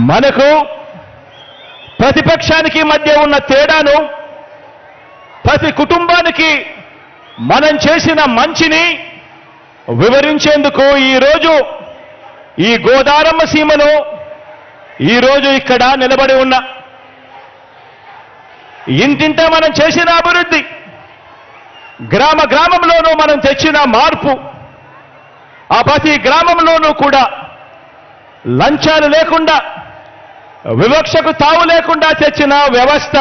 మనకు ప్రతిపక్షానికి మధ్య ఉన్న తేడాను, ప్రతి కుటుంబానికి మనం చేసిన మంచిని వివరించేందుకు ఈరోజు ఈ గోదారమ్మ సీమలో ఈరోజు ఇక్కడ నిలబడి ఉన్న ఇంటింట మనం చేసిన అభివృద్ధి, గ్రామ గ్రామంలోనూ మనం తెచ్చిన మార్పు, ఆ ప్రతి గ్రామంలోనూ కూడా లంచాలు లేకుండా, వివక్షకు తావు లేకుండా తెచ్చిన వ్యవస్థ,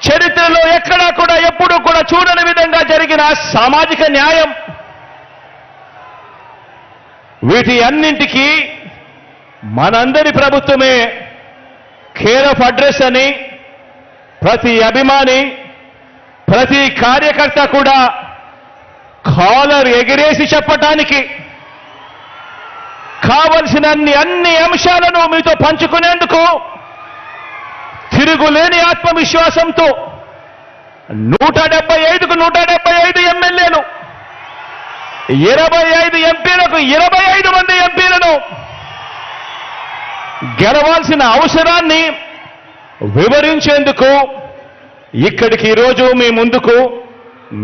చరిత్రలో ఎక్కడా కూడా ఎప్పుడూ కూడా చూడని విధంగా జరిగిన సామాజిక న్యాయం, వీటి అన్నింటికీ మనందరి ప్రభుత్వమే కేర్ ఆఫ్ అడ్రస్ అని ప్రతి అభిమాని, ప్రతి కార్యకర్త కూడా కాలర్ ఎగిరేసి చెప్పటానికి కావలసిన అన్ని అంశాలను మీతో పంచుకునేందుకు తిరుగులేని ఆత్మవిశ్వాసంతో 175కు 175 ఎమ్మెల్యేలు, 25 ఎంపీలకు 25 మంది ఎంపీలను గెలవాల్సిన అవసరాన్ని వివరించేందుకు ఇక్కడికి ఈరోజు మీ ముందుకు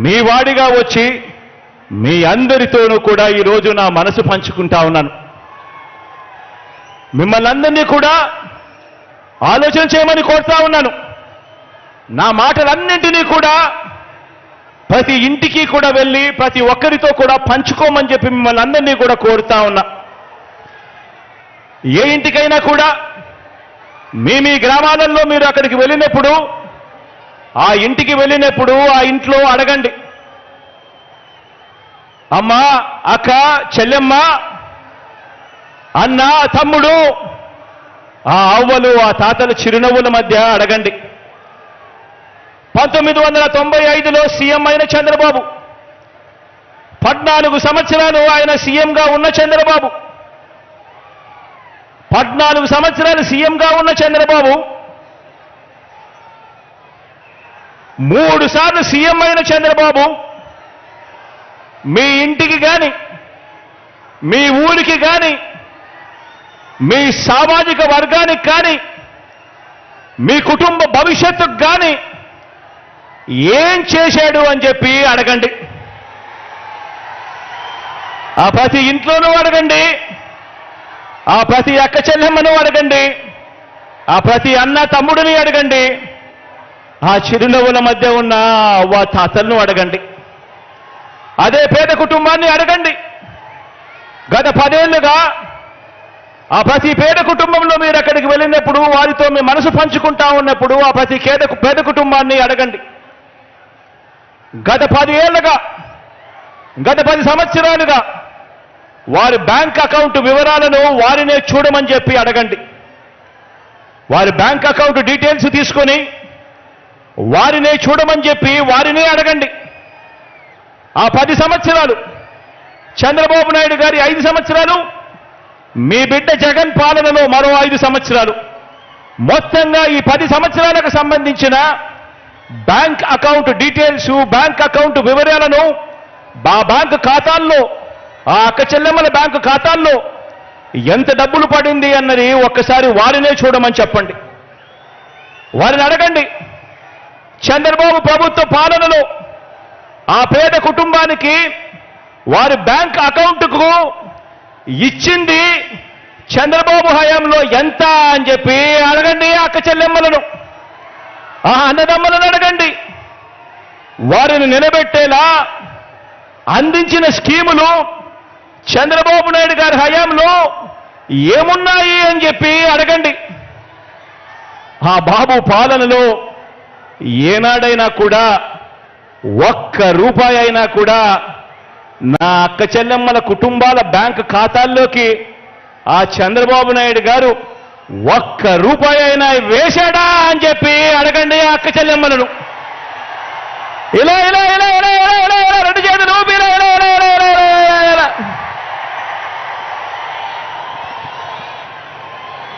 మీ వాడిగా వచ్చి మీ అందరితోనూ కూడా ఈరోజు నా మనసు పంచుకుంటా ఉన్నాను. మిమ్మల్ని అందరినీ కూడా ఆలోచన చేయమని కోరుతా ఉన్నాను. నా మాటలన్నింటినీ కూడా ప్రతి ఇంటికి కూడా వెళ్ళి ప్రతి ఒక్కరితో కూడా పంచుకోమని చెప్పి మిమ్మల్ని అందరినీ కూడా కోరుతా ఉన్నా. ఏ ఇంటికైనా కూడా మీ గ్రామాలలో మీరు అక్కడికి వెళ్ళినప్పుడు, ఆ ఇంటికి వెళ్ళినప్పుడు ఆ ఇంట్లో అడగండి, అమ్మ, అక్క, చెల్లెమ్మ, అన్న, తమ్ముడు, ఆ అవ్వలు, ఆ తాతల చిరునవ్వుల మధ్య అడగండి. 1995లో సీఎం అయిన చంద్రబాబు, 14 సంవత్సరాలు ఆయన సీఎంగా ఉన్న చంద్రబాబు, 14 సంవత్సరాలు సీఎంగా ఉన్న చంద్రబాబు 3 సార్లు సీఎం అయిన చంద్రబాబు మీ ఇంటికి కానీ, మీ ఊరికి కానీ, మీ సామాజిక వర్గానికి కానీ, మీ కుటుంబ భవిష్యత్తుకు కానీ ఏం చేశాడు అని చెప్పి అడగండి. ఆ ప్రతి ఇంట్లోనూ అడగండి, ఆ ప్రతి అక్క చెల్లెమ్మను అడగండి, ఆ ప్రతి అన్న తమ్ముడిని అడగండి, ఆ చిరునవ్వుల మధ్య ఉన్న అవ్వ తాతలను అడగండి, అదే పేద కుటుంబాన్ని అడగండి. గత 10 ఏళ్లుగా ఆ ప్రతి పేద కుటుంబంలో మీరు అక్కడికి వెళ్ళినప్పుడు, వారితో మీ మనసు పంచుకుంటా ఉన్నప్పుడు ఆ ప్రతి పేద కుటుంబాన్ని అడగండి. గత 10 ఏళ్లుగా, గత 10 సంవత్సరాలుగా వారి బ్యాంక్ అకౌంట్ వివరాలను వారినే చూడమని చెప్పి అడగండి. వారి బ్యాంక్ అకౌంట్ డీటెయిల్స్ తీసుకొని వారినే చూడమని చెప్పి వారినే అడగండి. ఆ 10 సంవత్సరాలు చంద్రబాబు నాయుడు గారి 5 సంవత్సరాలు, మీ బిడ్డ జగన్ పాలనలో మరో 5 సంవత్సరాలు, మొత్తంగా ఈ 10 సంవత్సరాలకు సంబంధించిన bank account details, bank account వివరాలను ఆ బ్యాంకు ఖాతాల్లో, ఆ అక్క చెల్లెమ్మల బ్యాంకు ఖాతాల్లో ఎంత డబ్బులు పడింది అన్నది ఒక్కసారి వారినే చూడమని చెప్పండి. వారిని అడగండి, చంద్రబాబు ప్రభుత్వ పాలనలో ఆ పేద కుటుంబానికి వారి బ్యాంక్ అకౌంట్కు ఇచ్చింది చంద్రబాబు హయాంలో ఎంత అని చెప్పి అడగండి. అక్క చెల్లెమ్మలను, ఆ అన్నదమ్మలను అడగండి. వారిని నిలబెట్టేలా అందించిన స్కీములు చంద్రబాబు నాయుడు గారి హయాంలో ఏమున్నాయి అని చెప్పి అడగండి. ఆ బాబు పాలనలో ఏనాడైనా కూడా ఒక్క రూపాయి అయినా కూడా నా అక్క చెల్లెమ్మల కుటుంబాల బ్యాంకు ఖాతాల్లోకి ఆ చంద్రబాబు నాయుడు గారు ఒక్క రూపాయి అయినా వేశాడా అని చెప్పి అడగండి ఆ అక్క చెల్లెమ్మలను. ఇలా ఇలా ఇలా